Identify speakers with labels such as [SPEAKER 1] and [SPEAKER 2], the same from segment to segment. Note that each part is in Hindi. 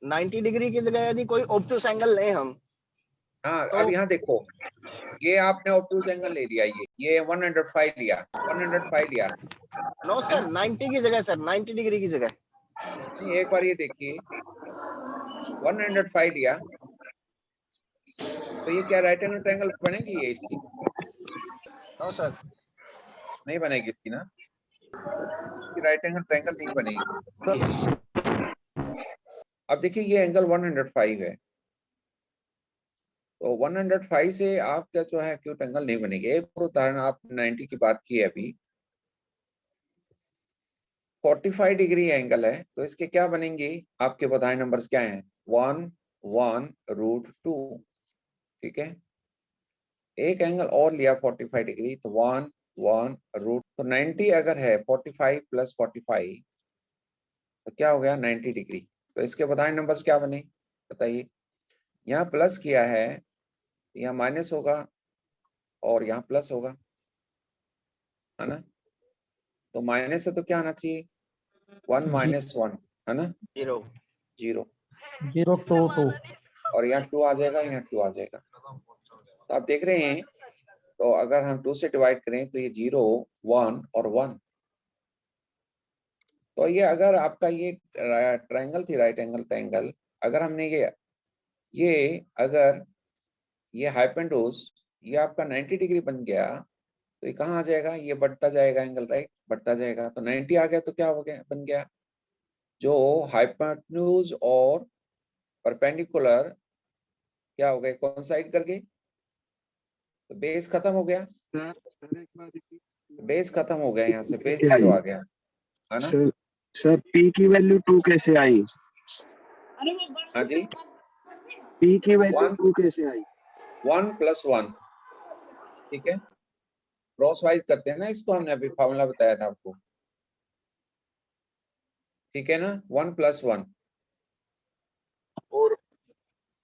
[SPEAKER 1] 90 डिग्री की जगह यदि कोई ऑब्टूस एंगल लें हम,
[SPEAKER 2] हाँ
[SPEAKER 1] तो
[SPEAKER 2] अब यहाँ देखो, ये आपने ऑब्टूस एंगल ले लिया, ये 105 लिया, 105 लिया।
[SPEAKER 1] नो सर, 90 की जगह सर, 90 डिग्री की जगह।
[SPEAKER 2] नहीं, एक बार ये देखिए, 105 लिया, तो ये क्या राइट एंगल ट्रायंगल बनेगी ये इसकी?
[SPEAKER 1] No sir.
[SPEAKER 2] नहीं बनेगी इसकी ना, राइट एंगल ट्रायंगल नहीं बनेगी। अब देखिए ये एंगल 105 है, तो 105 से आपका जो है एक्यूट एंगल नहीं बनेगी। एक और उदाहरण, आप 90 की बात की है अभी, 45 डिग्री एंगल है, तो इसके क्या बनेंगे? आपके बताए नंबर्स क्या हैं? 1 1 √2, ठीक है। एक एंगल और लिया 45 डिग्री, तो 1 1 √, तो 90 अगर है 45 + 45 तो क्या हो गया? 90 डिग्री। तो इसके बताए नंबर्स क्या बने बताइए? यहाँ प्लस किया है, यहाँ माइनस होगा और यहाँ प्लस होगा, है ना। तो माइनस है तो क्या आना चाहिए? 1 - 1, है ना,
[SPEAKER 1] 0
[SPEAKER 2] 0
[SPEAKER 3] 0 2 2।
[SPEAKER 2] और यहाँ 2 आ जाएगा, यहाँ 2 आ जाएगा। तो आप देख रहे हैं, तो अगर हम 2 से डिवाइड करें तो ये 0 1 और 1। तो ये अगर आपका ये ट्रायंगल थी, राइट एंगल ट्रायंगल, अगर हमने ये अगर ये हाइपोटेन्यूज ये आपका 90 डिग्री बन गया, तो ये कहाँ आ जाएगा? ये बढ़ता जाएगा एंगल, राइट, बढ़ता जाएगा। तो 90 आ गया तो क्या हो गया? बन गया जो हाइपोटेन्यूज और परपेंडिकुलर क्या हो गए? कोइंसाइड कर गए, तो बेस खत्म हो गया। बेस खत्म हो गया, यहाँ से बेस जीरो आ गया, है ना।
[SPEAKER 4] सर पी की वैल्यू 2 कैसे आई?
[SPEAKER 2] हाँ जी,
[SPEAKER 4] पी की वैल्यू 2 कैसे आई?
[SPEAKER 2] 1 + 1, ठीक है। क्रॉस वाइज करते हैं ना इसको, हमने अभी फार्मूला बताया था आपको, ठीक है ना। 1 + 1
[SPEAKER 4] और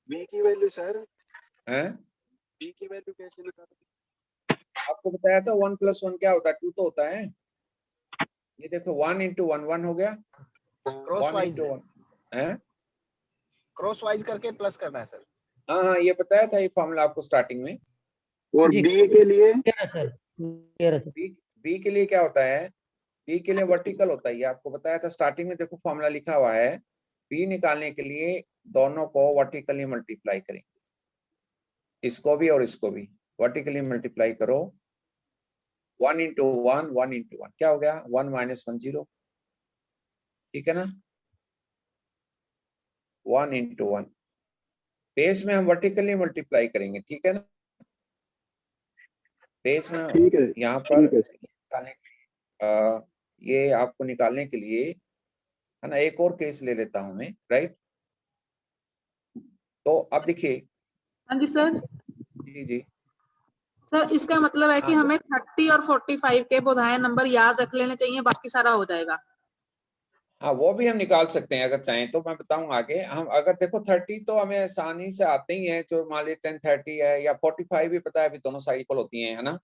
[SPEAKER 4] बी की वैल्यू सर,
[SPEAKER 2] है,
[SPEAKER 4] बी की वैल्यू कैसे निकालोगे?
[SPEAKER 2] आपको बताया था 1 + 1 क्या होता है? 2 तो होता है। ये देखो 1 × 1 1 हो गया,
[SPEAKER 1] क्रॉस
[SPEAKER 2] 1
[SPEAKER 1] वाइज,
[SPEAKER 2] × 1 है।
[SPEAKER 1] क्रॉस वाइज करके प्लस करना है सर।
[SPEAKER 2] हाँ हाँ, ये बताया था ये फार्मूला आपको स्टार्टिंग में।
[SPEAKER 4] और
[SPEAKER 3] जी,
[SPEAKER 4] बी के लिए?
[SPEAKER 3] सर क्लियर है सर।
[SPEAKER 2] बी के लिए क्या होता है? बी के लिए वर्टिकल होता है, ये आपको बताया था स्टार्टिंग में। देखो फॉर्मूला लिखा हुआ है, बी निकालने के लिए दोनों को वर्टिकली मल्टीप्लाई करेंगे, इसको भी और इसको भी वर्टिकली मल्टीप्लाई करो। 1 × 1 1 × 1 क्या हो गया? 1 - 1 0, ठीक है ना। 1 × 1 बेस में हम वर्टिकली मल्टीप्लाई करेंगे, ठीक है ना। बेस में
[SPEAKER 4] ठीक है,
[SPEAKER 2] यहाँ पर
[SPEAKER 4] ठीक है।
[SPEAKER 2] निकालने के लिए ये आपको निकालने के लिए, है ना, एक और केस ले लेता हूं मैं, राइट। तो अब देखिए,
[SPEAKER 5] हाँ जी सर।
[SPEAKER 2] जी जी,
[SPEAKER 5] सर इसका मतलब है कि
[SPEAKER 2] हाँ
[SPEAKER 5] हमें 30 और 45 के बोधायन नंबर याद रख लेने चाहिए, बाकी सारा हो जाएगा।
[SPEAKER 2] हाँ, वो भी हम निकाल सकते हैं अगर चाहें तो, मैं बताऊं आगे। हम अगर देखो 30 तो हमें आसानी से आते ही है, जो मान ली 10 30 है, या 45 भी पता है, अभी दोनों साइड इक्वल होती हैं, है ना,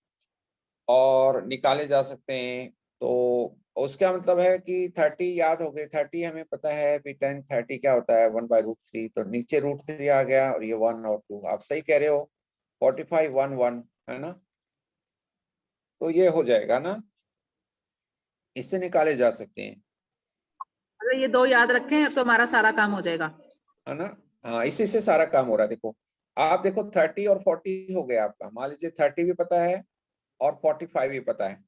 [SPEAKER 2] और निकाले जा सकते हैं। तो उसका मतलब है कि 30 याद हो गई, 30 हमें पता है भी 10 30 क्या होता है? 1/√3, तो नीचे √3 आ गया, और ये 1 और 2, आप सही कह रहे हो। 45 1 1, है ना, तो ये हो जाएगा ना, इससे निकाले जा सकते हैं,
[SPEAKER 5] अगर ये दो याद रखें तो हमारा सारा काम हो जाएगा,
[SPEAKER 2] है ना। हाँ, इसी से सारा काम हो रहा है। देखो आप देखो 30 और 40 हो गया आपका, मान लीजिए 30 भी पता है और 45 भी पता है,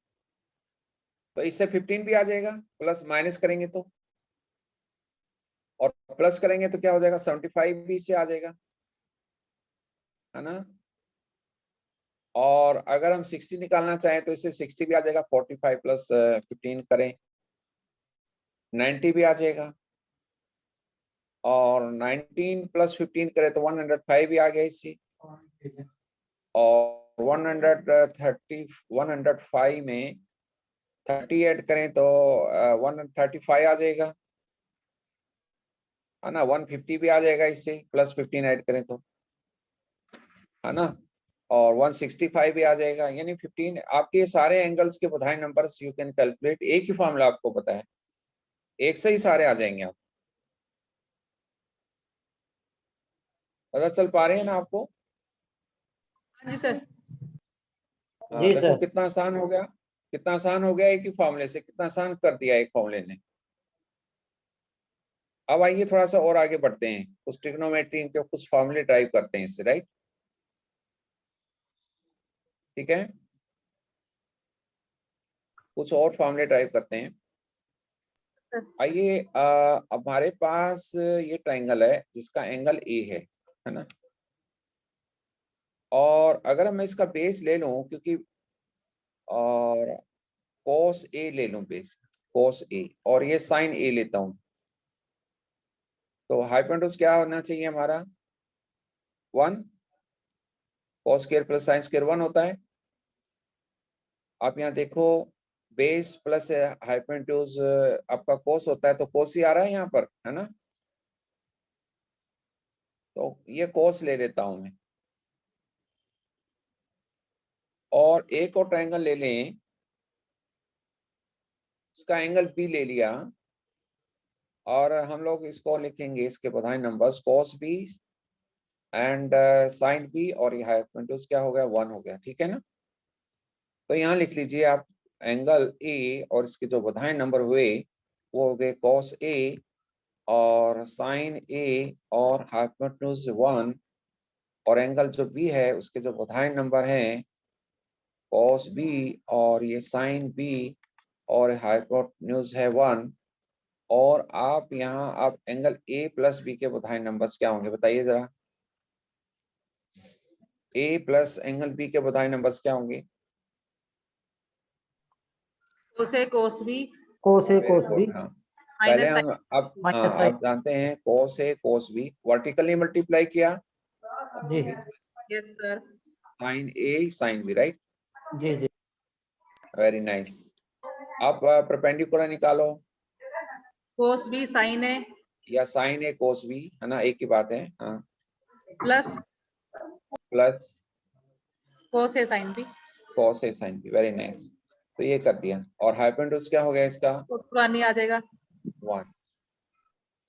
[SPEAKER 2] तो इससे 15 भी आ जाएगा, प्लस माइनस करेंगे तो, और प्लस करेंगे तो क्या हो जाएगा? 75 भी इससे आ जाएगा, है ना। और अगर हम 60 निकालना चाहें तो इससे 60 भी आ जाएगा, 45 + 15 करें 90 भी आ जाएगा, और 19 + 15 करें तो 105 भी आ गया इससे, और 105 में 30 ऐड करें तो 135 आ जाएगा, है ना। 150 भी आ जाएगा इससे, प्लस 15 ऐड करें तो, है ना, और 165 भी आ जाएगा। यानी 15 आपके ये सारे एंगल्स के बोधाई नंबर्स यू कैन कैलकुलेट, एक ही फॉर्मूला आपको पता है, एक से ही सारे आ जाएंगे आप। पता चल पा रहे हैं ना आपको?
[SPEAKER 5] हाँ जी सर।
[SPEAKER 2] हाँ,
[SPEAKER 3] जी
[SPEAKER 2] देखो
[SPEAKER 3] सर।
[SPEAKER 2] कितना आसान हो गया, कितना आसान हो गया एक ही फॉर्मूले से, कितना आसान कर दिया एक फॉर्मूले ने। अब आइए थोड़ा सा और आगे बढ़ते हैं, कुछ ट्रिग्नोमेट्री के कुछ फॉर्मूले ड्राइव करते हैं इससे, राइट? ठीक है, कुछ और फॉर्मूले ड्राइव करते हैं।
[SPEAKER 5] सर
[SPEAKER 2] आइए, हमारे पास ये ट्राइंगल है जिसका एंगल ए है ना? और अगर मैं इसका बेस ले लूं, क्योंकि और cos ए ले लूं बेस, cos ए, और ये sin ए लेता हूं, तो हाइपोटेन्यूज क्या होना चाहिए हमारा? 1, cos square plus sin square 1 होता है। आप यहाँ देखो, बेस प्लस हाइपोटेन्यूज आपका cos होता है, तो cos ही आ रहा है यहाँ पर, है ना? तो ये cos ले लेता हूं मैं, और एक और ट्रायंगल ले लें, इसका एंगल बी ले लिया, और हम लोग इसको लिखेंगे, इसके बधाई numbers cos B and sin B, और ये हाइपोटेन्यूज क्या हो गया? 1 हो गया, ठीक है ना? तो यहाँ लिख लीजिए आप, एंगल ए और इसके जो बधाई नंबर हुए वो हो गए cos ए और sin ए और हाइपोटेन्यूज 1, और एंगल जो बी है उसके जो बधाई नंबर हैं cos बी और ये sin बी और हाइपोटेन्यूज है 1। और आप यहाँ आप एंगल ए प्लस बी के बधाई नंबर्स क्या होंगे बताइए जरा? ए प्लस एंगल बी के बधाई नंबर्स क्या होंगे?
[SPEAKER 5] cos A cos B
[SPEAKER 3] cos A cos
[SPEAKER 2] Very
[SPEAKER 3] B
[SPEAKER 2] good, हाँ। पहले
[SPEAKER 5] माइनस
[SPEAKER 2] हम अब
[SPEAKER 3] माइनस sin।
[SPEAKER 2] आप जानते हैं cos A cos B vertically multiply किया,
[SPEAKER 3] जी
[SPEAKER 5] yes sir.
[SPEAKER 2] sin A sin B, right?
[SPEAKER 3] जी जी।
[SPEAKER 2] Very nice. आप परपेंडिकुलर निकालो,
[SPEAKER 5] cos B sin A
[SPEAKER 2] या sin A cos B, है ना? एक ही बात है, हाँ।
[SPEAKER 5] Plus
[SPEAKER 2] plus
[SPEAKER 5] cos A sin B,
[SPEAKER 2] cos A sin B, very nice. तो ये कर दिया, और हाइपोटेन्यूज क्या हो गया इसका?
[SPEAKER 5] cos 1 आ जाएगा।
[SPEAKER 2] 1।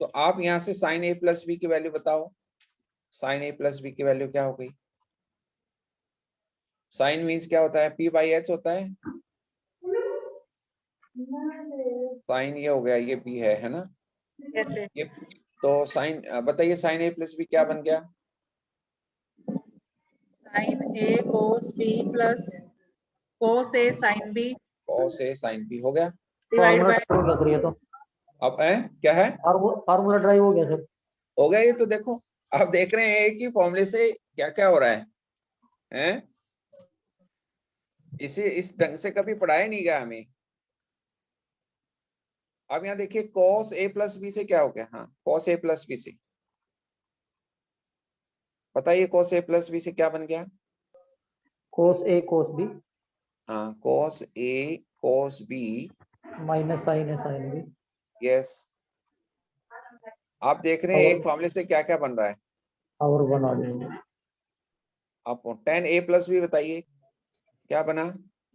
[SPEAKER 2] तो आप यहाँ से sin A प्लस बी की वैल्यू बताओ, sin A प्लस बी की वैल्यू क्या हो गई? साइन मीन्स क्या होता है? p/h होता है। साइन ये हो गया, ये p है ना?
[SPEAKER 5] कैसे?
[SPEAKER 2] ये तो साइन, बताइए साइन a प्लस बी क्या बन गया?
[SPEAKER 5] sin A cos B plus cos A sin B
[SPEAKER 2] cos a sin b हो गया।
[SPEAKER 5] डिवाइड
[SPEAKER 3] फार्मूला
[SPEAKER 5] बाय
[SPEAKER 3] ड्राइव हो गया सर, ये तो
[SPEAKER 2] अब क्या है?
[SPEAKER 3] फार्मूला ड्राइव हो गया सर।
[SPEAKER 2] हो गया। ये तो देखो, आप देख रहे हैं कि फॉर्मूले से क्या क्या हो रहा है, हैं? इस ढंग से कभी पढ़ाया नहीं गया हमें। अब यहाँ देखिए cos a प्लस बी से क्या हो गया? हाँ, cos a प्लस बी से बताइए, cos a प्लस बी से क्या बन गया?
[SPEAKER 3] cos A cos B
[SPEAKER 2] हाँ, cos a cos b,
[SPEAKER 3] minus sin A sin B।
[SPEAKER 2] Yes. आप देख रहे हैं एक फॉर्मूले से क्या क्या बन रहा है।
[SPEAKER 3] और बना देंगे।
[SPEAKER 2] आप tan a प्लस बी बताइए क्या बना?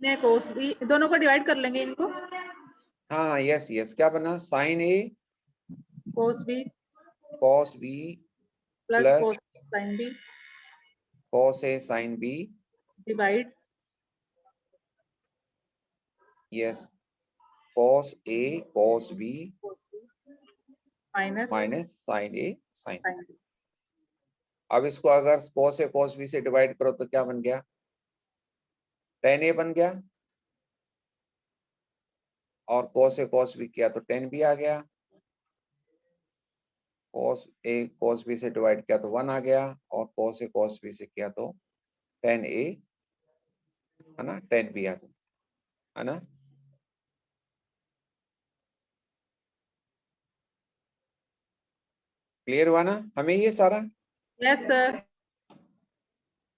[SPEAKER 5] ने cos B दोनों को डिवाइड कर लेंगे इनको।
[SPEAKER 2] हाँ, यस यस, क्या बना? sin a
[SPEAKER 5] cos B
[SPEAKER 2] cos b
[SPEAKER 5] plus
[SPEAKER 2] plus
[SPEAKER 5] cos sin B
[SPEAKER 2] cos a sin b,
[SPEAKER 5] divide
[SPEAKER 2] yes, cos a cos b
[SPEAKER 5] minus
[SPEAKER 2] minus sin a sin b।
[SPEAKER 5] sin B।
[SPEAKER 2] अब इसको अगर cos a cos b से डिवाइड करो तो क्या बन गया? tan a बन गया, और cos a cos b किया तो tan b आ गया, cos a cos b से डिवाइड किया तो 1 आ गया, और cos a cos b से किया तो tan a, है ना, tan b आ गया, है ना? क्लियर हुआ ना हमें ये सारा?
[SPEAKER 5] Yes sir.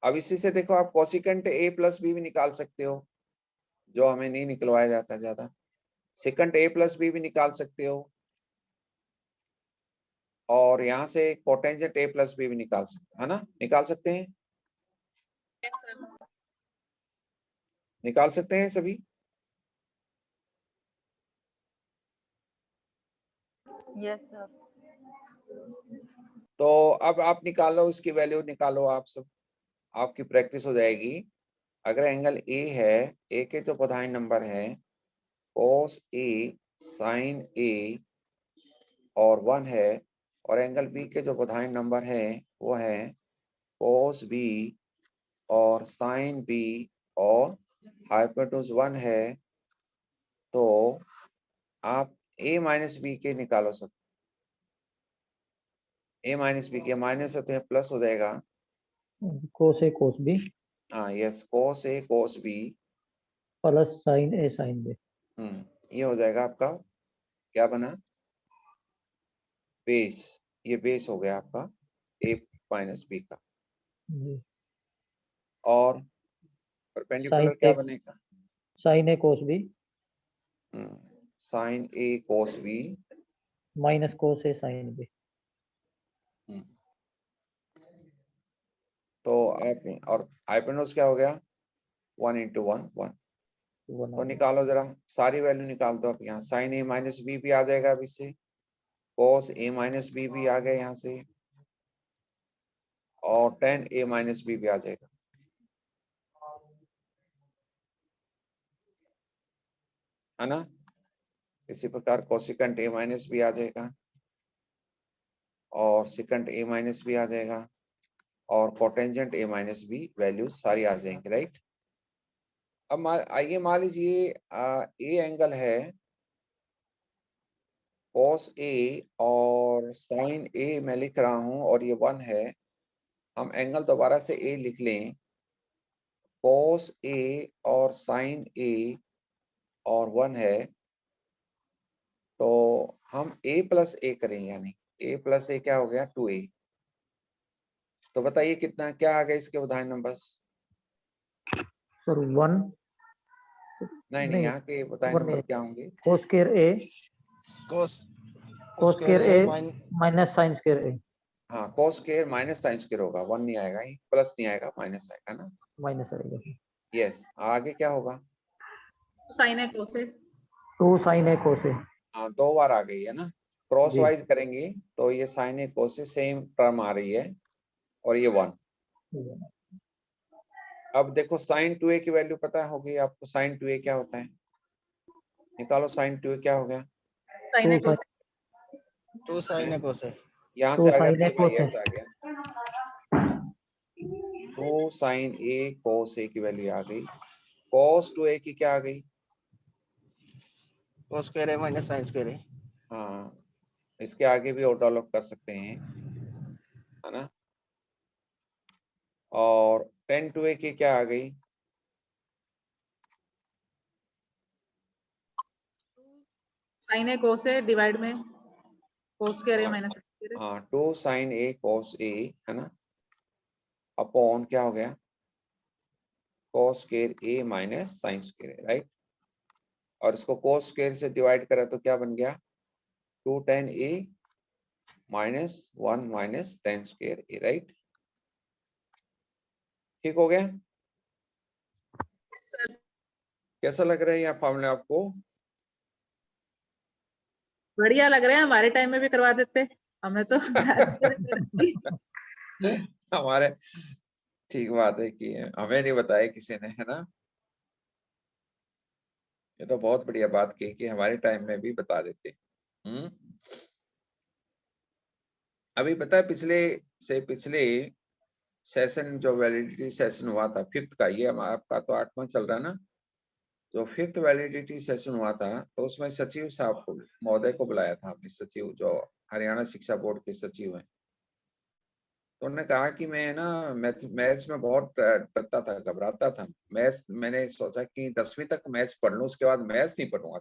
[SPEAKER 2] अब इसी से देखो आप कोसिकेंट a प्लस बी भी निकाल सकते हो, जो हमें नहीं निकलवाया जाता ज्यादा। सेकंड a प्लस बी भी निकाल सकते हो, और यहाँ से कोटेंजेंट a प्लस बी भी निकाल सकते हो, है ना? निकाल सकते हैं,
[SPEAKER 5] यस सर।
[SPEAKER 2] निकाल सकते हैं सभी।
[SPEAKER 6] Yes, sir.
[SPEAKER 2] तो अब आप निकालो, इसकी वैल्यू निकालो आप सब, आपकी प्रैक्टिस हो जाएगी। अगर एंगल ए है, ए के जो प्रोधान नंबर है cos ए sin ए और 1 है, और एंगल बी के जो प्रोधान नंबर है वो है cos बी और sin बी और हाइपोटेन्यूज 1 है, तो आप a माइनस बी के निकालो सब। a माइनस बी के माइनस है तो यह प्लस हो जाएगा।
[SPEAKER 3] कोस ए कोस बी
[SPEAKER 2] हाँ yes, cos a cos b,
[SPEAKER 3] plus sin A sin B.
[SPEAKER 2] ये हो जाएगा आपका, क्या बना, बेस। ये बेस हो गया आपका a माइनस बी का।
[SPEAKER 3] जी।
[SPEAKER 2] और परपेंडिकुलर क्या बनेगा,
[SPEAKER 3] sin A cos B
[SPEAKER 2] sin a cos b
[SPEAKER 3] minus cos A sin B.
[SPEAKER 2] तो आप, और हाइपोटेन्यूज क्या हो गया, 1 into 1 1। तो निकालो जरा, सारी वैल्यू निकाल दो आप यहाँ। साइन a माइनस बी भी आ जाएगा अब इससे, cos a माइनस बी भी आ गया यहाँ से, और tan a माइनस बी भी आ जाएगा। है ना। इसी प्रकार कोसिकेंट a माइनस बी आ जाएगा, और सिकेंट a माइनस बी आ जाएगा, और cotangent a minus B values सारी आ जाएंगे, राइट। अब आइए मान लीजिए ए एंगल है cos a और sin a मैं लिख रहा हूं, और ये 1 है। हम एंगल दोबारा से a लिख लें, cos a और sin a और 1 है, तो हम a प्लस a करें, यानी a प्लस a क्या हो गया 2a। तो बताइए कितना, क्या आ गया इसके उदाहरण नंबर्स।
[SPEAKER 3] सर 1
[SPEAKER 2] नहीं, यहाँ के उदाहरण नंबर क्या होंगे।
[SPEAKER 3] कोस स्क्वायर ए
[SPEAKER 1] cos
[SPEAKER 3] कोस स्क्वायर ए
[SPEAKER 1] माइन
[SPEAKER 3] माइनस साइन स्क्वायर ए
[SPEAKER 2] हाँ, cos square minus sine square होगा, 1 नहीं आएगा, प्लस नहीं आएगा, माइनस आएगा ना।
[SPEAKER 3] माइनस आएगा।
[SPEAKER 2] यस, आगे क्या होगा,
[SPEAKER 5] साइन है कोस है।
[SPEAKER 3] 2 साइन ए कोस ए।
[SPEAKER 2] हाँ 2 बार आ गई है ना। क्रॉस
[SPEAKER 3] जी।
[SPEAKER 2] वाइज करेंगे तो ये साइन ए कोस से सेम टर्म आ रही है, और ये 1। अब देखो साइन 2a की वैल्यू पता होगी आपको, साइन 2a क्या होता है, निकालो साइन 2a क्या हो गया।
[SPEAKER 5] साइन है कोस है।
[SPEAKER 1] 2 sin a cos a।
[SPEAKER 2] यहाँ
[SPEAKER 3] तो
[SPEAKER 2] से अगर
[SPEAKER 3] sin a cos a।
[SPEAKER 2] आ गया, तो साइन a cos a की वैल्यू आ गई। cos 2a की क्या आ गई,
[SPEAKER 1] cos square a minus sin square a।
[SPEAKER 2] हाँ इसके आगे भी और डेवलप कर सकते हैं, है ना। और tan 2a की क्या आ गई,
[SPEAKER 5] साइन है कोस है डिवाइड में कोस स्क्वायर है माइनस स्क्वायर है।
[SPEAKER 2] हाँ 2 sin a cos a, है ना, अपॉन क्या हो गया cos square a minus sine square a, right. और इसको cos स्क्वायर से डिवाइड करा तो क्या बन गया 2 tan a minus 1 minus tan square a, right. ठीक हो गया।
[SPEAKER 5] सर
[SPEAKER 2] कैसा लग रहा है यह फॉर्मूला आपको।
[SPEAKER 5] बढ़िया लग रहे हैं, हमारे टाइम में भी करवा देते, हमने तो
[SPEAKER 2] हमारे, ठीक बात है कि हमें नहीं बताया किसी ने, है ना। ये तो बहुत बढ़िया बात की कि हमारे टाइम में भी बता देते। अभी पता है पिछले सेशन जो वैलिडिटी सेशन हुआ था 5th का, ये आपका तो 8वां चल रहा है ना। जो 5th वैलिडिटी सेशन हुआ था तो उसमें सचिव साहब को, महोदय को बुलाया था हमने, सचिव जो हरियाणा शिक्षा बोर्ड के सचिव हैं। तो उन्होंने कहा कि मैं ना मैथ्स में बहुत डरता था, घबराता था मैथ्स। मैंने सोचा कि 10वीं तक मैथ्स पढ़ लूं, उसके बाद मैथ्स नहीं पढ़ूंगा।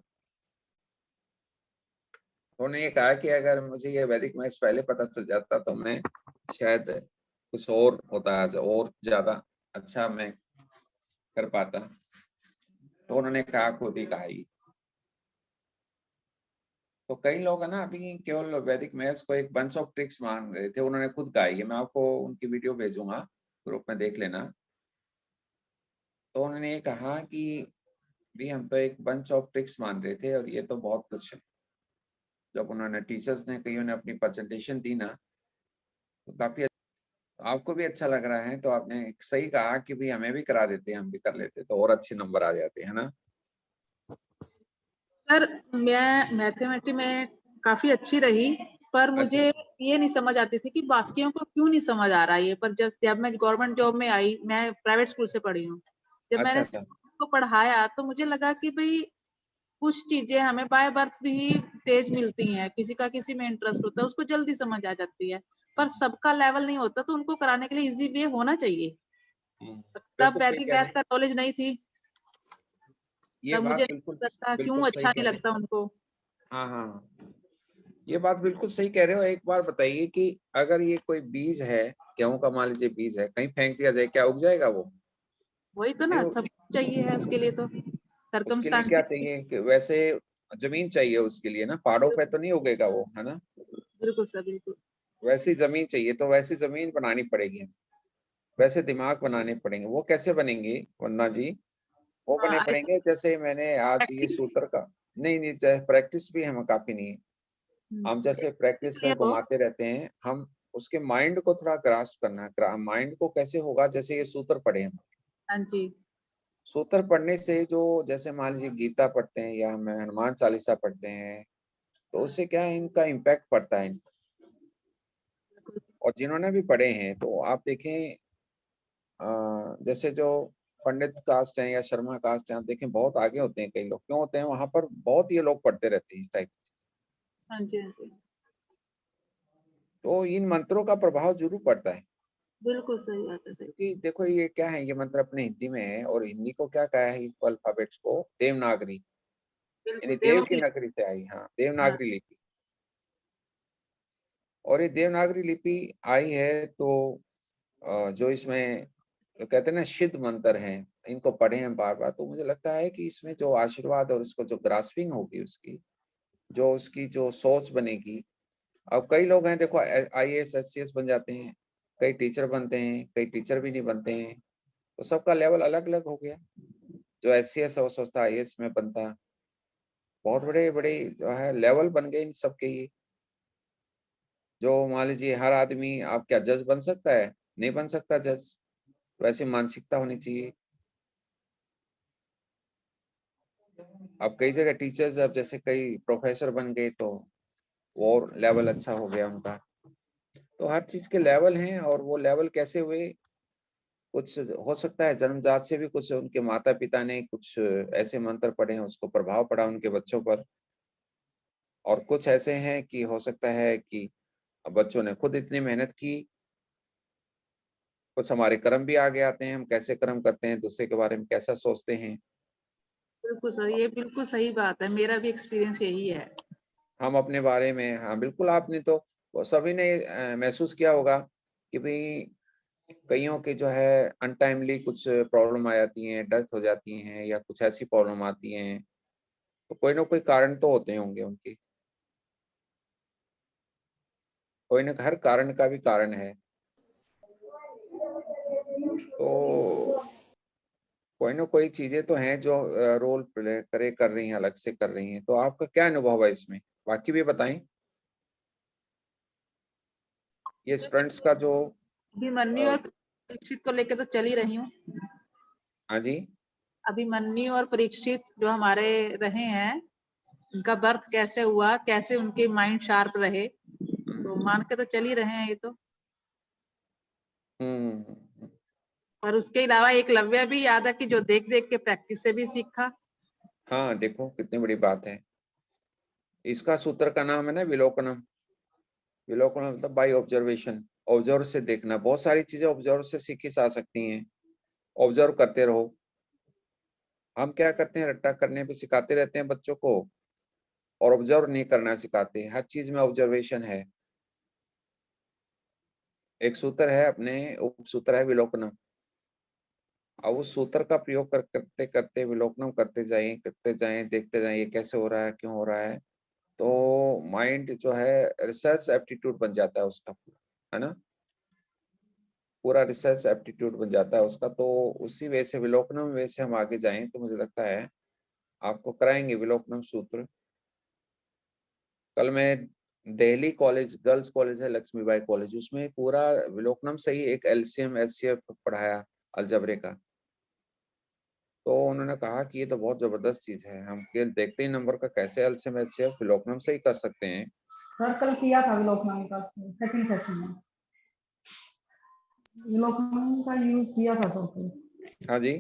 [SPEAKER 2] उन्होंने ये कहा कि अगर मुझे ये वैदिक मैथ्स पहले पता चल जाता तो मैं शायद कुछ और होता, और ज्यादा अच्छा मैं कर पाता। तो उन्होंने कहा, खुद ही कहा ही। तो कई लोग है ना अभी केवल वैदिक मैथ्स को एक बंच ऑफ ट्रिक्स मान रहे थे, उन्होंने खुद कहा है। मैं आपको उनकी वीडियो भेजूंगा, ग्रुप में देख लेना। तो उन्होंने ये कहा कि भी हम तो एक बंच ऑफ ट्रिक्स मान रहे थे, और ये तो बहुत कुछ है। जब उन्होंने टीचर्स ने, कईयों ने अपनी प्रेजेंटेशन दी ना, तो काफी आपको भी अच्छा लग रहा है, तो आपने सही कहा कि भी हमें भी करा देते, हम भी कर लेते तो और अच्छे नंबर आ जाते है ना।
[SPEAKER 5] सर मैं मैथमेटिक्स में काफी अच्छी रही, पर मुझे ये नहीं समझ आती थी कि बाकियों को क्यों नहीं समझ आ रहा है ये। पर जब मैं गवर्नमेंट जॉब में आई, मैं प्राइवेट स्कूल से पढ़ी हूँ, जब
[SPEAKER 2] अच्छा
[SPEAKER 5] मैंने
[SPEAKER 2] अच्छा।
[SPEAKER 5] उसको पढ़ाया तो मुझे लगा कि भाई कुछ चीजें हमें बाय बर्थ भी तेज मिलती हैं, किसी का किसी में इंटरेस्ट होता है उसको जल्दी समझ आ जाती है, पर सबका लेवल नहीं होता, तो उनको कराने के लिए इजी वे होना चाहिए। तब
[SPEAKER 2] बिल्कुल सही
[SPEAKER 5] वैदिक
[SPEAKER 2] कह रहे
[SPEAKER 5] मैथ
[SPEAKER 2] हैं।
[SPEAKER 5] का नॉलेज नहीं थी,
[SPEAKER 2] ये
[SPEAKER 5] तब मुझे
[SPEAKER 2] बात
[SPEAKER 5] नहीं
[SPEAKER 2] बिल्कुल
[SPEAKER 5] लगता क्यों
[SPEAKER 2] बिल्कुल सही
[SPEAKER 5] अच्छा
[SPEAKER 2] कह
[SPEAKER 5] नहीं
[SPEAKER 2] रहे हैं।
[SPEAKER 5] लगता उनको।
[SPEAKER 2] हाँ हाँ हाँ। ये बात बिल्कुल सही कह रहे हो। एक बार बताइए कि अगर ये कोई बीज है, गेहूं का मान लीजिए बीज है, कहीं फेंक दिया जाए, क्या उग जाएगा वो?
[SPEAKER 5] वही तो
[SPEAKER 2] नहीं
[SPEAKER 5] ना,
[SPEAKER 2] उग-
[SPEAKER 5] सब चाहिए है उसके लिए तो
[SPEAKER 2] उसके लिए क्या
[SPEAKER 5] सर्कमस्टांसिस।
[SPEAKER 2] चाहिए कि वैसे जमीन चाहिए उसके लिए ना, पहाड़ों पे तो नहीं उगेगा वो, है ना।
[SPEAKER 5] बिल्कुल सर, बिल्कुल।
[SPEAKER 2] वैसी जमीन चाहिए, तो वैसी जमीन बनानी पड़ेगी हमें, वैसे दिमाग बनाने पड़ेंगे। वो कैसे बनेंगे वन्ना जी? वो बने
[SPEAKER 5] आई
[SPEAKER 2] पड़ेंगे जैसे मैंने आज ये
[SPEAKER 5] प्रैक्टिस
[SPEAKER 2] सूत्र का, नहीं नहीं, चाहे प्रैक्टिस भी हमें काफी नहीं है। हम जैसे प्रैक्टिस में
[SPEAKER 5] हो।
[SPEAKER 2] घुमाते रहते हैं, हम उसके माइंड को थोड़ा ग्रास्प करना है। माइंड को कैसे होगा, जैसे ये सूत्र पढ़े हम,
[SPEAKER 5] हाँ जी।
[SPEAKER 2] सूत्र पढ़ने से जो, जैसे मान लीजिए गीता पढ़ते हैं या हम हनुमान चालीसा पढ़ते हैं, तो उससे क्या है, इनका इम्पैक्ट पड़ता है। और जिन्होंने भी पढ़े हैं तो आप देखें, जैसे जो पंडित कास्ट है या शर्मा कास्ट है, आप देखें बहुत आगे होते हैं। कई लोग क्यों होते हैं वहां पर, बहुत ये लोग पढ़ते रहते हैं इस टाइप।
[SPEAKER 5] हाँ जी, हाँ जी।
[SPEAKER 2] तो इन मंत्रों का प्रभाव जरूर पड़ता है।
[SPEAKER 5] बिल्कुल सही बात है, सही।
[SPEAKER 2] क्योंकि देखो ये क्या है, ये मंत्र अपने हिंदी में है, और हिंदी को क्या कहा है, अल्फाबेट्स को देवनागरी, यानी
[SPEAKER 5] बिल्कुल
[SPEAKER 2] देव की
[SPEAKER 5] देवों
[SPEAKER 2] नगरी से आई। हाँ,
[SPEAKER 5] हाँ,
[SPEAKER 2] देवनागरी लिपि। और ये देवनागरी लिपि आई है तो जो इसमें जो कहते हैं ना सिद्ध मंत्र हैं, इनको पढ़े हैं बार बार, तो मुझे लगता है कि इसमें जो आशीर्वाद और उसको जो ग्रास्पिंग होगी, उसकी जो उसकी जो सोच बनेगी। अब कई लोग हैं देखो, IAS SCS बन जाते हैं, कई टीचर बनते हैं, कई टीचर भी नहीं बनते हैं, तो सबका लेवल अलग अलग हो गया। जो SCS है वो सोचता IAS में बनता। बहुत बड़े बड़े जो है लेवल बन गए इन सबके। ये जो मान लीजिए हर आदमी, आप क्या जज बन सकता है? नहीं बन सकता जज। वैसी मानसिकता होनी चाहिए। अब कई जगह टीचर्स, अब जैसे कई प्रोफेसर बन गए तो और लेवल अच्छा हो गया उनका। तो हर चीज के लेवल हैं, और वो लेवल कैसे हुए, कुछ हो सकता है जन्मजात से भी, कुछ उनके माता पिता ने कुछ ऐसे मंत्र पढ़े हैं, उसको प्रभाव पड़ा उनके बच्चों पर। और कुछ ऐसे हैं कि हो सकता है कि बच्चों ने खुद इतनी मेहनत की। कुछ हमारे कर्म भी आगे आते हैं, हम कैसे कर्म करते हैं, दूसरे के बारे में कैसा सोचते हैं।
[SPEAKER 5] बिल्कुल सर, ये बिल्कुल सही बात है, मेरा भी एक्सपीरियंस यही है।
[SPEAKER 2] हम अपने बारे में, हाँ बिल्कुल, आपने तो वो सभी ने महसूस किया होगा कि भाई कईयों के जो है अनटाइमली कुछ प्रॉब्लम आ जाती हैं, डेथ हो जाती हैं, या कुछ ऐसी प्रॉब्लम आती हैं, तो कोई ना कोई कारण तो होते होंगे उनके। कोई ना, हर कारण का भी कारण है। तो कोई ना कोई चीजें तो हैं जो रोल प्ले कर रही हैं, अलग से कर रही हैं। तो आपका क्या अनुभव है इसमें, बाकी भी बताएं। ये स्टूडेंट्स का जो
[SPEAKER 5] अभिमन्यु और परीक्षित को लेकर तो चल ही रही हूँ।
[SPEAKER 2] हाँ जी।
[SPEAKER 5] अभिमन्यु और परीक्षित जो हमारे रहे हैं, उनका बर्थ कैसे हुआ, कैसे उनके माइंड शार्प रहे, तो मान के तो चल ही रहे हैं ये तो।
[SPEAKER 2] हम्म हम्म, हम्म।
[SPEAKER 5] और उसके अलावा एकलव्य भी याद है कि जो देख देख के प्रैक्टिस से भी सीखा।
[SPEAKER 2] हाँ देखो कितनी बड़ी बात है। इसका सूत्र का नाम है ना विलोकनम। विलोकनम मतलब बाय ऑब्जर्वेशन, ऑब्जर्व से देखना। बहुत सारी चीजें ऑब्जर्व से सीखी जा सकती हैं। ऑब्जर्व करते रहो। हम क्या करते हैं, रट्टा करने पे सिखाते रहते हैं बच्चों को, और ऑब्जर्व नहीं करना सिखाते। हर चीज में ऑब्जर्वेशन है। एक सूत्र है अपने, उप सूत्र है विलोकनम। अब उस सूत्र का प्रयोग करते करते विलोकनम करते जाएं, देखते जाएं ये कैसे हो रहा है, क्यों हो रहा है। तो माइंड जो है रिसर्च एप्टीट्यूड बन जाता है उसका पूरा, है ना। पूरा रिसर्च एप्टीट्यूड बन जाता है उसका। तो उसी वे से, विलोकनम वे से हम आगे जाएं तो मुझे लगता है आपको कराएंगे विलोकनम सूत्र। कल मैं दिल्ली कॉलेज गर्ल्स कॉलेज है, लक्ष्मीबाई कॉलेज, उसमें पूरा विलोकनम से ही एक एलसीएम एचसीएफ पढ़ाया अलजबरे का। तो उन्होंने कहा कि ये तो बहुत जबरदस्त चीज है, हम देखते ही नंबर का कैसे एलसीएम एचसीएफ विलोकनम से ही कर सकते हैं।
[SPEAKER 6] सर कल किया था विलोकनम का सेकंड सेशन में, विलोकनम का यूज किया था सर कल।
[SPEAKER 2] हाँ जी,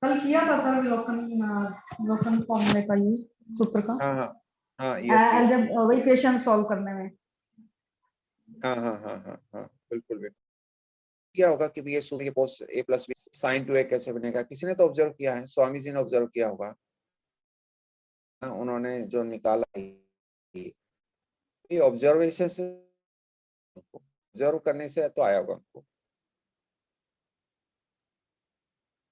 [SPEAKER 6] कल किया था सर विलोकन फॉर्मूले का यूज, सूत्र का।
[SPEAKER 2] हाँ हाँ हाँ, यस
[SPEAKER 6] जब वही क्वेश्चन सॉल्व करने में।
[SPEAKER 2] हाँ हाँ हाँ हाँ हाँ, बिल्कुल बिल्कुल। क्या होगा कि ये सूत्र post A plus B sign to ए कैसे बनेगा, किसी ने तो ऑब्जर्व किया है, स्वामी जी ने ऑब्जर्व किया होगा। उन्होंने जो निकाला ये ऑब्जर्वेशन से, ऑब्जर्व करने से तो आया होगा उनको।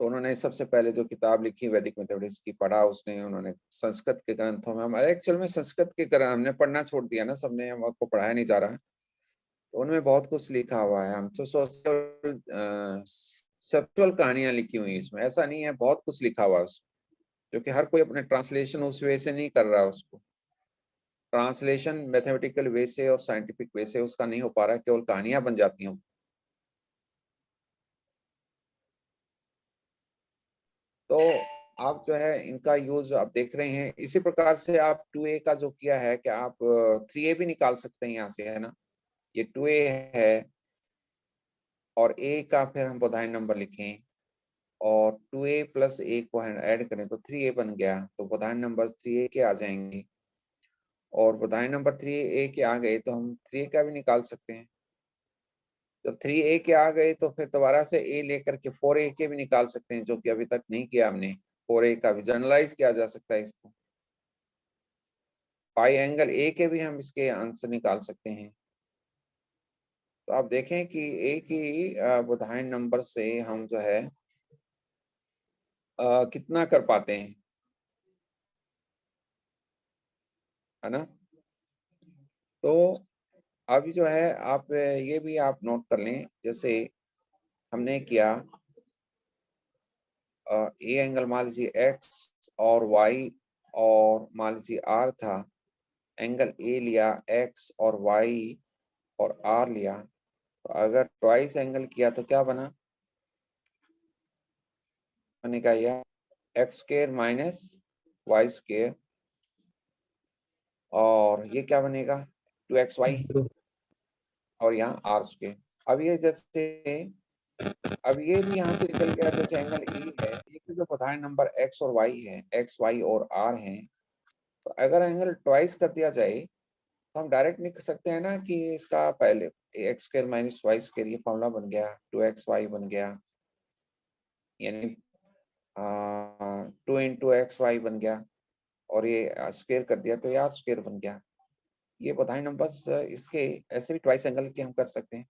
[SPEAKER 2] तो उन्होंने सबसे पहले जो किताब लिखी वैदिक मैथमेटिक्स की पढ़ा उसने, उन्होंने संस्कृत के ग्रंथों में, हमारे एक्चुअल में संस्कृत के ग्रंथ हमने पढ़ना छोड़ दिया ना, सबने, हम आपको पढ़ाया नहीं जा रहा है। तो उनमें बहुत कुछ लिखा हुआ है, हम तो सेक्सुअल कहानियां लिखी हुई इसमें, ऐसा नहीं है, बहुत कुछ लिखा हुआ है उसमें, जो कि हर कोई अपने ट्रांसलेशन उस वे से नहीं कर रहा है। उसको ट्रांसलेशन मैथमेटिकल वे से और साइंटिफिक वे से उसका नहीं हो पा रहा है, केवल कहानियां बन जाती हैं। तो आप जो है इनका यूज आप देख रहे हैं। इसी प्रकार से आप 2a का जो किया है कि आप 3a भी निकाल सकते हैं यहाँ से, है ना, ये 2a है और a का फिर हम बोधायन नंबर लिखें और 2a प्लस a को ऐड करें तो 3a बन गया, तो बोधायन नंबर 3a के आ जाएंगे। और बोधायन नंबर 3a के आ गए तो हम 3a का भी निकाल सकते हैं। जब 3a के आ गए तो फिर दोबारा से a लेकर के 4a के भी निकाल सकते हैं, जो कि अभी तक नहीं किया हमने। 4a का भी जनरलाइज किया जा सकता है इसको। पाई एंगल a के भी हम इसके आंसर निकाल सकते हैं। तो आप देखें कि a की बोधायन नंबर से हम जो है कितना कर पाते हैं, है ना। तो अभी जो है आप ये भी आप नोट कर लें, जैसे हमने किया ए एंगल मान लीजिए x और y और मान लीजिए r था, एंगल ए लिया x और y और r लिया, तो अगर ट्वाइस एंगल किया तो क्या बना, बनेगा यह X square minus Y square, और ये क्या बनेगा 2xy और यहाँ r स्क्वायर। अब ये जैसे, अब ये भी यहाँ से निकल गया, जैसे एंगल ए है, ये जो बोधायन नंबर x और y है, x y और r है, तो अगर एंगल ट्वाइस कर दिया जाए तो हम डायरेक्ट लिख सकते हैं ना कि इसका पहले X square minus Y square, ये फॉर्मूला बन गया, 2xy बन गया, यानी 2 इंटू XY बन गया, और ये स्क्वायर कर दिया तो ये r स्क्वायर बन गया। ये बोधायन नंबर्स इसके ऐसे भी ट्वाइस एंगल के हम कर सकते हैं।